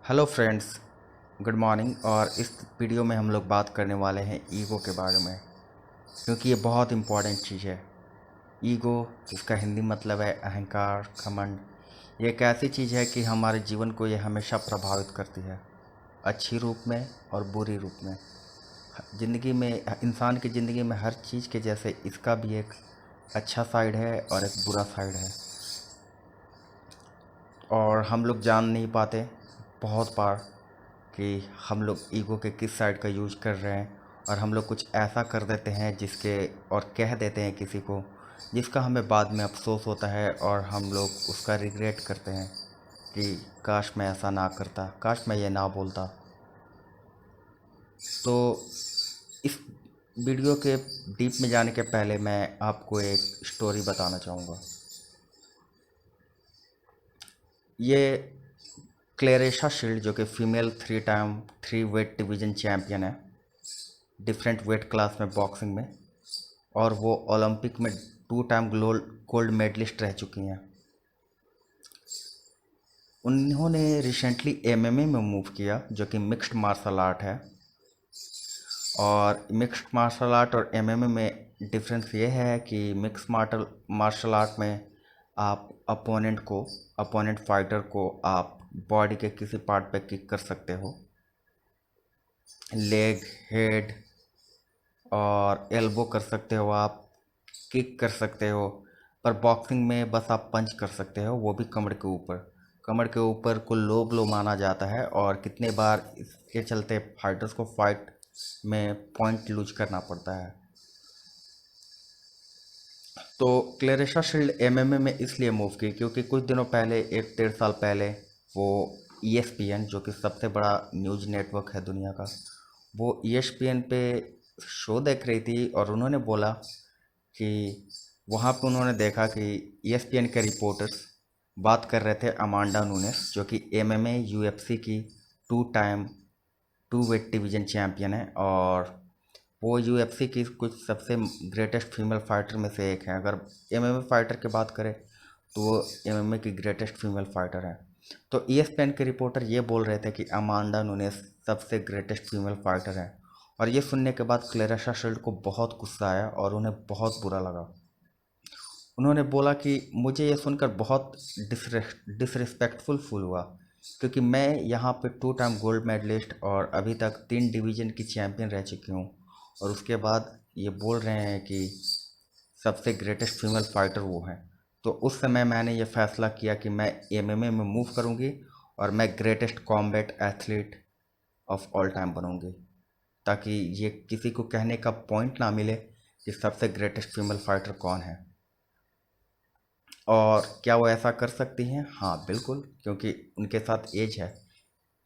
Hello friends, good morning. और इस video में हम लोग बात करने वाले हैं ईगो के बारे में, क्योंकि ये बहुत इम्पॉर्टेंट चीज़ है। ईगो, जिसका हिंदी मतलब है अहंकार, घमंड, ये एक ऐसी चीज़ है कि हमारे जीवन को ये हमेशा प्रभावित करती है, अच्छी रूप में और बुरी रूप में। ज़िंदगी में, इंसान की ज़िंदगी में हर चीज़ के जैसे इसका भी एक अच्छा साइड है और एक बुरा साइड है। और हम लोग जान नहीं पाते बहुत बार कि हम लोग ईगो के किस साइड का यूज कर रहे हैं, और हम लोग कुछ ऐसा कर देते हैं जिसके और कह देते हैं किसी को, जिसका हमें बाद में अफसोस होता है और हम लोग उसका रिग्रेट करते हैं कि काश मैं ऐसा ना करता, काश मैं ये ना बोलता। तो इस वीडियो के डीप में जाने के पहले मैं आपको एक स्टोरी बताना चाहूँगा। ये क्लेरेशा शील्ड, जो कि फीमेल 3 वेट डिवीज़न चैम्पियन है, डिफरेंट वेट क्लास में बॉक्सिंग में, और वो ओलंपिक में 2 टाइम गोल्ड मेडलिस्ट रह चुकी हैं। उन्होंने रिसेंटली एमएमए में मूव किया, जो कि मिक्स्ड मार्शल आर्ट है। और मिक्स्ड मार्शल आर्ट और एमएमए में डिफरेंस ये है कि मिक्स्ड मार्शल आर्ट में आप अपोनेंट फाइटर को आप बॉडी के किसी पार्ट पे किक कर सकते हो, लेग, हेड और एल्बो कर सकते हो, आप किक कर सकते हो। पर बॉक्सिंग में बस आप पंच कर सकते हो, वो भी कमर के ऊपर। कमर के ऊपर को लो ब्लो माना जाता है, और कितने बार इसके चलते फाइटर्स को फाइट में पॉइंट लूज करना पड़ता है। तो क्लेरेशा शील्ड एमएमए में इसलिए मूव की क्योंकि कुछ दिनों पहले, 1 डेढ़ साल पहले, वो ESPN, जो कि सबसे बड़ा न्यूज़ नेटवर्क है दुनिया का, वो ESPN पे शो देख रही थी। और उन्होंने बोला कि वहाँ पे उन्होंने देखा कि ESPN के रिपोर्टर्स बात कर रहे थे अमांडा नूनेस, जो कि MMA UFC की 2 टाइम 2 वेट डिवीज़न चैम्पियन है, और वो UFC की कुछ सबसे ग्रेटेस्ट फीमेल फाइटर में से एक है। अगर MMA फाइटर की बात करें तो वो MMA की ग्रेटेस्ट फीमेल फाइटर है। तो ESPN के रिपोर्टर ये बोल रहे थे कि अमांडा नूनेस सबसे ग्रेटेस्ट फीमेल फाइटर है। और ये सुनने के बाद क्लेरेशा शील्ड को बहुत गुस्सा आया और उन्हें बहुत बुरा लगा। उन्होंने बोला कि मुझे ये सुनकर बहुत डिसरिस्पेक्टफुल फील हुआ, क्योंकि मैं यहाँ पे 2 टाइम गोल्ड मेडलिस्ट और अभी तक 3 डिवीज़न की चैम्पियन रह चुकी हूँ, और उसके बाद ये बोल रहे हैं कि सबसे ग्रेटेस्ट फीमेल फाइटर वो हैं। तो उस समय मैंने ये फैसला किया कि मैं MMA में मूव करूँगी और मैं greatest combat athlete of all time बनूँगी, ताकि ये किसी को कहने का पॉइंट ना मिले कि सबसे ग्रेटेस्ट फीमेल फाइटर कौन है। और क्या वो ऐसा कर सकती हैं? हाँ बिल्कुल, क्योंकि उनके साथ एज है।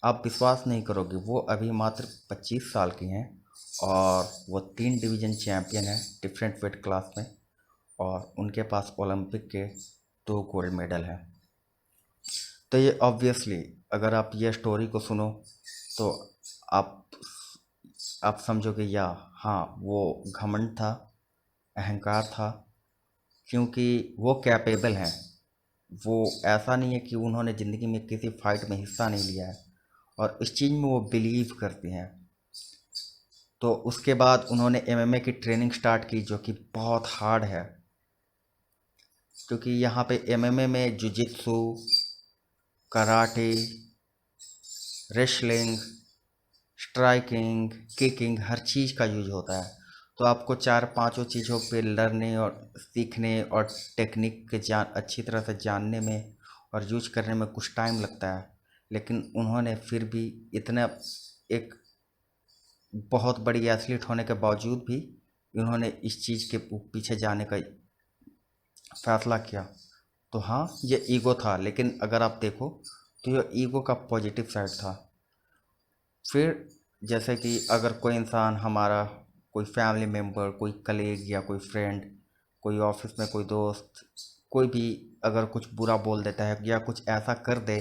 आप विश्वास नहीं करोगे, वो अभी मात्र 25 साल की हैं, और वो 3 डिवीज़न चैम्पियन है डिफरेंट वेट क्लास में, और उनके पास ओलंपिक के 2 गोल्ड मेडल हैं। तो ये ऑब्वियसली, अगर आप ये स्टोरी को सुनो तो आप आप समझोगे, या हाँ, वो घमंड था, अहंकार था, क्योंकि वो कैपेबल हैं। वो ऐसा नहीं है कि उन्होंने ज़िंदगी में किसी फाइट में हिस्सा नहीं लिया है, और इस चीज़ में वो बिलीव करती हैं। तो उसके बाद उन्होंने MMA की ट्रेनिंग स्टार्ट की, जो कि बहुत हार्ड है, क्योंकि यहाँ पे MMA में jujitsu, karate, wrestling, striking, kicking, हर चीज़ का यूज होता है। तो आपको चार पांचों चीज़ों पे लर्ने और सीखने और टेक्निक के अच्छी तरह से जानने में और यूज करने में कुछ टाइम लगता है। लेकिन उन्होंने फिर भी इतना, एक बहुत बड़ी एथलीट होने के बावजूद भी उन्होंने इस चीज़ के पीछे जाने का फैसला किया। तो हाँ, ये ईगो था, लेकिन अगर आप देखो तो ये ईगो का पॉजिटिव साइड था। फिर जैसे कि अगर कोई इंसान, हमारा कोई फैमिली मेम्बर, कोई कलीग या कोई फ्रेंड, कोई ऑफिस में कोई दोस्त, कोई भी अगर कुछ बुरा बोल देता है या कुछ ऐसा कर दे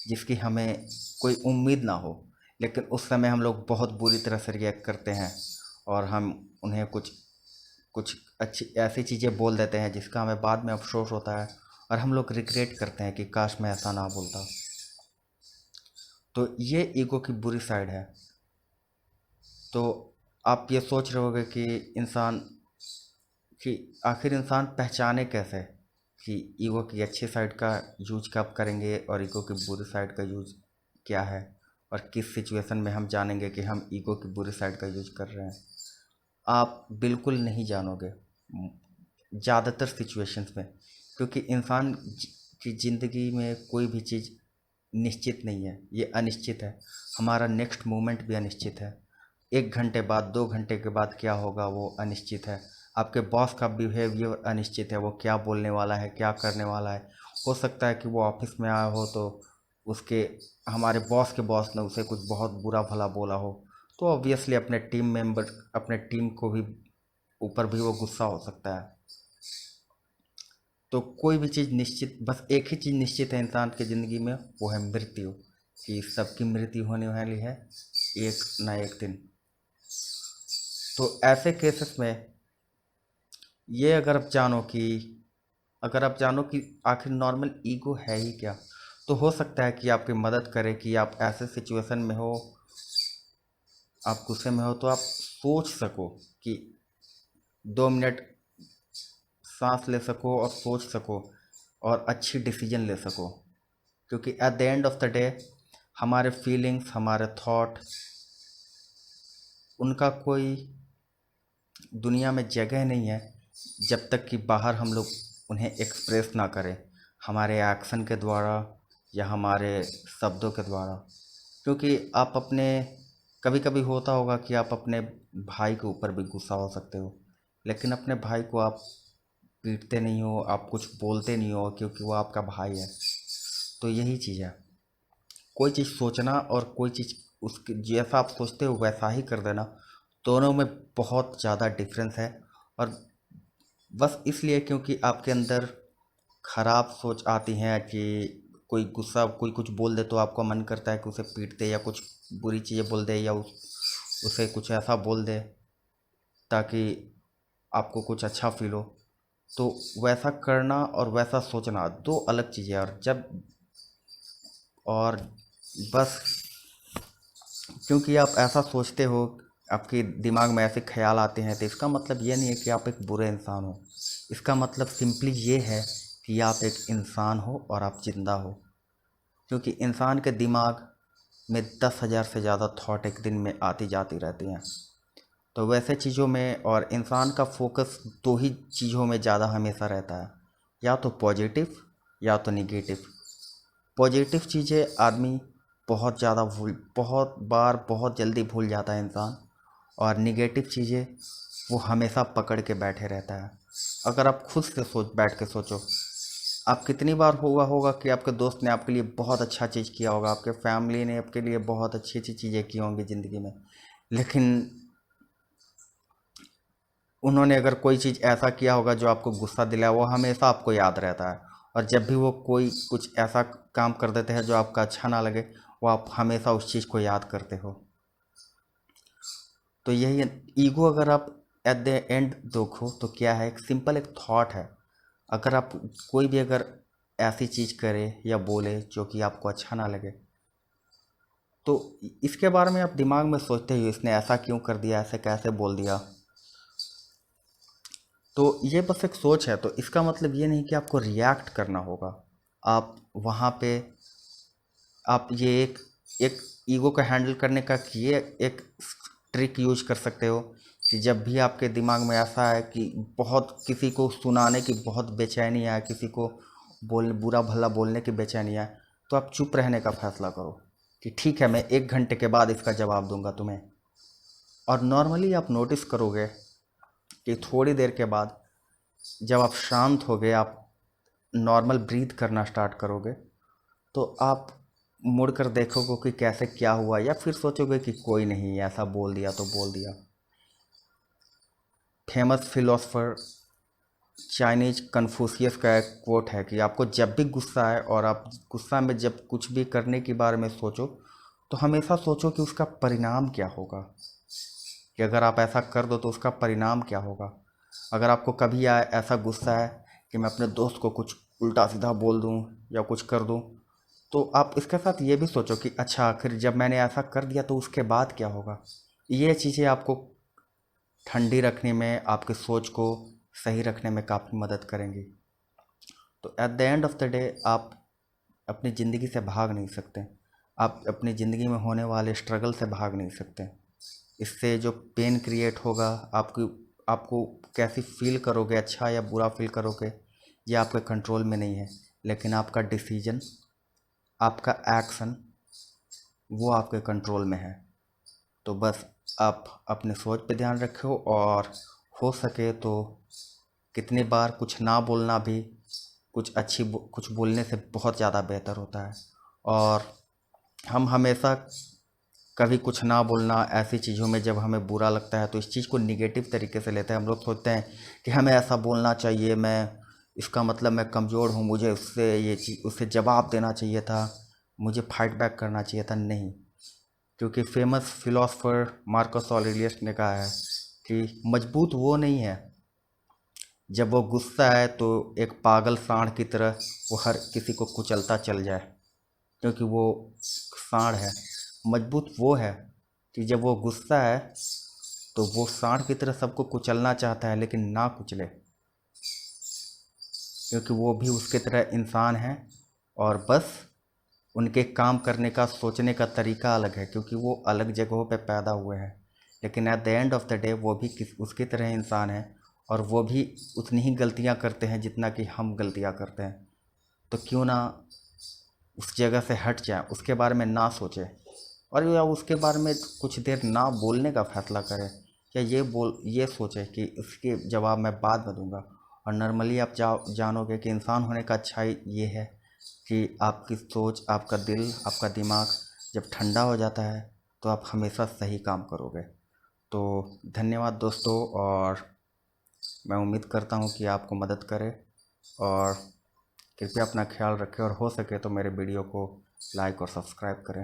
जिसकी हमें कोई उम्मीद ना हो, लेकिन उस समय हम लोग बहुत बुरी तरह से रिएक्ट करते हैं, और हम उन्हें कुछ कुछ अच्छी ऐसी चीज़ें बोल देते हैं जिसका हमें बाद में अफसोस होता है, और हम लोग रिग्रेट करते हैं कि काश मैं ऐसा ना बोलता। तो ये ईगो की बुरी साइड है। तो आप ये सोच रहे होगे कि इंसान कि आखिर इंसान पहचाने कैसे कि ईगो की अच्छी साइड का यूज कब करेंगे और ईगो की बुरी साइड का यूज क्या है, और किस सिचुएशन में हम जानेंगे कि हम ईगो की बुरी साइड का यूज कर रहे हैं। आप बिल्कुल नहीं जानोगे ज़्यादातर सिचुएशंस में, क्योंकि इंसान की ज़िंदगी में कोई भी चीज़ निश्चित नहीं है, ये अनिश्चित है। हमारा नेक्स्ट मोमेंट भी अनिश्चित है। 1 घंटे बाद 2 घंटे के बाद क्या होगा वो अनिश्चित है। आपके बॉस का बिहेवियर अनिश्चित है, वो क्या बोलने वाला है, क्या करने वाला है। हो सकता है कि वो ऑफिस में आया हो तो उसके हमारे बॉस के बॉस ने उसे कुछ बहुत बुरा भला बोला हो, तो ऑब्वियसली अपने टीम को भी ऊपर भी वो गुस्सा हो सकता है। तो कोई भी चीज़ निश्चित, बस एक ही चीज़ निश्चित है इंसान की ज़िंदगी में, वो है मृत्यु, कि सबकी मृत्यु होने वाली है एक ना एक दिन। तो ऐसे केसेस में ये अगर आप जानो कि आखिर नॉर्मल ईगो है ही क्या, तो हो सकता है कि आपकी मदद करे कि आप ऐसे सिचुएशन में हो, आप गुस्से में हो, तो आप सोच सको कि 2 मिनट सांस ले सको और सोच सको और अच्छी डिसीजन ले सको। क्योंकि at the end of the day हमारे फीलिंग्स, हमारे थॉट, उनका कोई दुनिया में जगह नहीं है जब तक कि बाहर हम लोग उन्हें एक्सप्रेस ना करें, हमारे एक्शन के द्वारा या हमारे शब्दों के द्वारा। क्योंकि आप अपने कभी कभी होता होगा कि आप अपने भाई के ऊपर भी गुस्सा हो सकते हो, लेकिन अपने भाई को आप पीटते नहीं हो, आप कुछ बोलते नहीं हो, क्योंकि वो आपका भाई है। तो यही चीज़ है, कोई चीज़ सोचना और कोई चीज़ उसके जैसा आप सोचते हो वैसा ही कर देना, दोनों में बहुत ज़्यादा डिफरेंस है। और बस इसलिए क्योंकि आपके अंदर खराब सोच आती है कि कोई कुछ बोल दे तो आपका मन करता है कि उसे पीट दे या कुछ बुरी चीज़ें बोल दे या उसे कुछ ऐसा बोल दे ताकि आपको कुछ अच्छा फील हो। तो वैसा करना और वैसा सोचना दो अलग चीज़ें हैं। और बस क्योंकि आप ऐसा सोचते हो, आपके दिमाग में ऐसे ख्याल आते हैं, तो इसका मतलब ये नहीं है कि आप एक बुरे इंसान हो। इसका मतलब सिंपली ये है कि आप एक इंसान हो और आप जिंदा हो। क्योंकि इंसान के दिमाग में 10,000 से ज़्यादा थॉट एक दिन में आती जाती रहती हैं। तो वैसे चीज़ों में और इंसान का फोकस दो ही चीज़ों में ज़्यादा हमेशा रहता है, या तो पॉजिटिव या तो निगेटिव। पॉजिटिव चीज़ें आदमी बहुत बार बहुत जल्दी भूल जाता है इंसान, और निगेटिव चीज़ें वो हमेशा पकड़ के बैठे रहता है। अगर आप खुद से बैठ के सोचो, आप कितनी बार हुआ होगा कि आपके दोस्त ने आपके लिए बहुत अच्छा चीज़ किया होगा, आपके फैमिली ने आपके लिए बहुत अच्छी अच्छी चीज़ें की होंगी ज़िंदगी में, लेकिन उन्होंने अगर कोई चीज़ ऐसा किया होगा जो आपको गुस्सा दिलाया, वो हमेशा आपको याद रहता है। और जब भी वो कोई कुछ ऐसा काम कर देते हैं जो आपका अच्छा ना लगे, वो आप हमेशा उस चीज़ को याद करते हो। तो यही है ईगो। अगर आप एट द एंड देखो तो क्या है, एक सिंपल एक थॉट है। अगर आप कोई भी अगर ऐसी चीज़ करे या बोले जो कि आपको अच्छा ना लगे, तो इसके बारे में आप दिमाग में सोचते हो इसने ऐसा क्यों कर दिया, ऐसे कैसे बोल दिया। तो ये बस एक सोच है। तो इसका मतलब ये नहीं कि आपको रिएक्ट करना होगा। आप वहाँ पे आप ये एक ईगो को हैंडल करने का ये एक ट्रिक यूज कर सकते हो कि जब भी आपके दिमाग में ऐसा है कि बहुत किसी को सुनाने की बहुत बेचैनी है, किसी को बुरा भला बोलने की बेचैनी है, तो आप चुप रहने का फैसला करो कि ठीक है, मैं 1 घंटे के बाद इसका जवाब दूंगा तुम्हें। और नॉर्मली आप नोटिस करोगे कि थोड़ी देर के बाद जब आप शांत होगे, आप नॉर्मल ब्रीथ करना स्टार्ट करोगे, तो आप मुड़ कर देखोगे कि कैसे क्या हुआ, या फिर सोचोगे कि कोई नहीं, ऐसा बोल दिया तो बोल दिया। फेमस फिलोसफर चाइनीज कन्फ्यूशियस का एक कोट है कि आपको जब भी गुस्सा आए और आप गुस्सा में जब कुछ भी करने के बारे में सोचो, तो हमेशा सोचो कि उसका परिणाम क्या होगा, कि अगर आप ऐसा कर दो तो उसका परिणाम क्या होगा। अगर आपको कभी ऐसा गुस्सा है कि मैं अपने दोस्त को कुछ उल्टा सीधा बोल दूं या कुछ कर दूं, तो आप इसके साथ ये भी सोचो कि अच्छा आखिर जब मैंने ऐसा कर दिया तो उसके बाद क्या होगा। ये चीज़ें आपको ठंडी रखने में, आपकी सोच को सही रखने में काफ़ी मदद करेंगी। तो at the end of the day आप अपनी ज़िंदगी से भाग नहीं सकते। आप अपनी ज़िंदगी में होने वाले स्ट्रगल से भाग नहीं सकते। इससे जो पेन क्रिएट होगा, आपको कैसी फील करोगे, अच्छा या बुरा फील करोगे, ये आपके कंट्रोल में नहीं है। लेकिन आपका डिसीजन, आपका एक्शन, वो आपके कंट्रोल में है। तो बस आप अपने सोच पे ध्यान रखो, और हो सके तो कितनी बार कुछ ना बोलना भी कुछ बोलने से बहुत ज़्यादा बेहतर होता है। और हम हमेशा कभी कुछ ना बोलना ऐसी चीज़ों में जब हमें बुरा लगता है तो इस चीज़ को निगेटिव तरीके से लेते हैं। हम लोग सोचते हैं कि हमें ऐसा बोलना चाहिए, मैं इसका मतलब मैं कमज़ोर हूँ, मुझे उससे जवाब देना चाहिए था, मुझे फाइट बैक करना चाहिए था। नहीं, क्योंकि फेमस फिलोसोफर मार्कस ऑरेलियस ने कहा है कि मजबूत वो नहीं है जब वो गुस्सा है तो एक पागल सांड की तरह वो हर किसी को कुचलता चल जाए, क्योंकि वो सांड है। मजबूत वो है कि जब वो गुस्सा है तो वो सांड की तरह सबको कुचलना चाहता है, लेकिन ना कुचले, क्योंकि वो भी उसके तरह इंसान है। और बस उनके काम करने का, सोचने का तरीका अलग है, क्योंकि वो अलग जगहों पे पैदा हुए हैं। लेकिन at the end of the day वो भी उसकी तरह इंसान है, और वो भी उतनी ही गलतियां करते हैं जितना कि हम गलतियां करते हैं। तो क्यों ना उस जगह से हट जाए, उसके बारे में ना सोचे, और या उसके बारे में कुछ देर ना बोलने का फैसला करें, या ये सोचे कि इसके जवाब मैं बाद में दूंगा। और नॉर्मली आप जानोगे कि इंसान होने का अच्छाई ये है कि आपकी सोच, आपका दिल, आपका दिमाग जब ठंडा हो जाता है तो आप हमेशा सही काम करोगे। तो धन्यवाद दोस्तों, और मैं उम्मीद करता हूँ कि आपको मदद करे। और कृपया अपना ख्याल रखें, और हो सके तो मेरे वीडियो को लाइक और सब्सक्राइब करें।